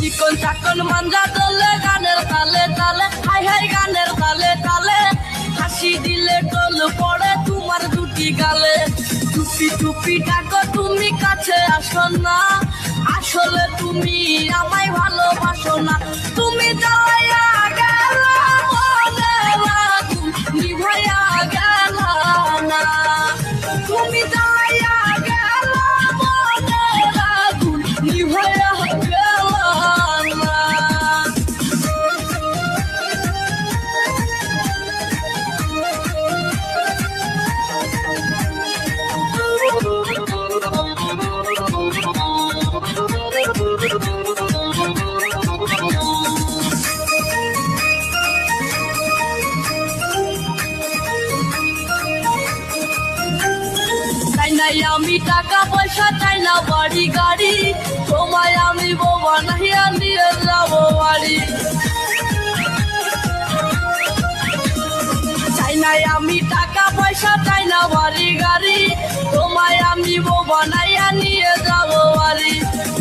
চিকন চাকন মাঞ্জা দলে গানের তালে তালে হাই হাই গানের তালে তালে হাসি দিলে টোল পড়ে তোমার দুটি গালে টুপি টুপি ডাকো তুমি কাছে আসো না আসলে তুমি আমায় ভালোবাসো না তুমি যাওয়া গেল মনে আগুন নিভাইয়া গেল না তুমি যাওয়া গেল মনে আগুন নিভাইয়া গেল না নাই আমি টাকা পয়সা চাই না বাড়ি গাড়ি তোমায় আমি বোবা নাহিয়া নিয়ে যাবো বাড়ি চাই নাই আমি টাকা পয়সা চাই না বাড়ি গাড়ি তোমায় আমি বোবা নাহিয়া নিয়ে যাবো বাড়ি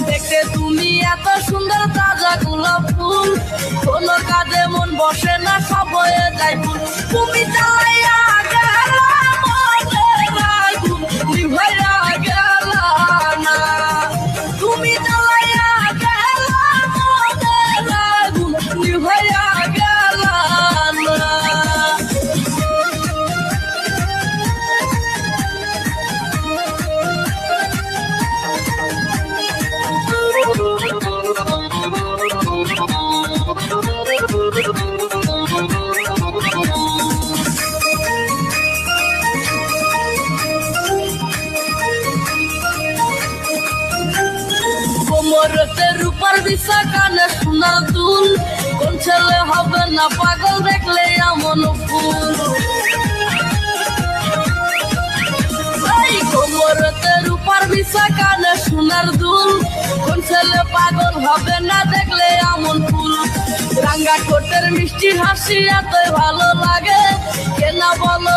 দেখতে তুমি এত সুন্দর তাজা গোলাপ ফুল কোনো কাজে মন বসে না সব হয়ে যায় ফুল তুমি চালাইয়া গেল নিভাইয়া গেল না তুমি চালাইয়া গেল আগুন নিভাইয়া গেল না কোমরতে রূপার বিছা কানে সোনার দুল কোন ছেলে হবে না পাগল দেখলে এমন ফুল এই কোমরতে রূপার বিছা কানে সোনার দুল কোন ছেলে পাগল হবে না দেখলে এমন ফুল রাঙ্গা ঠোঁটের মিষ্টি হাসি এতই ভালো লাগে কেনা বলো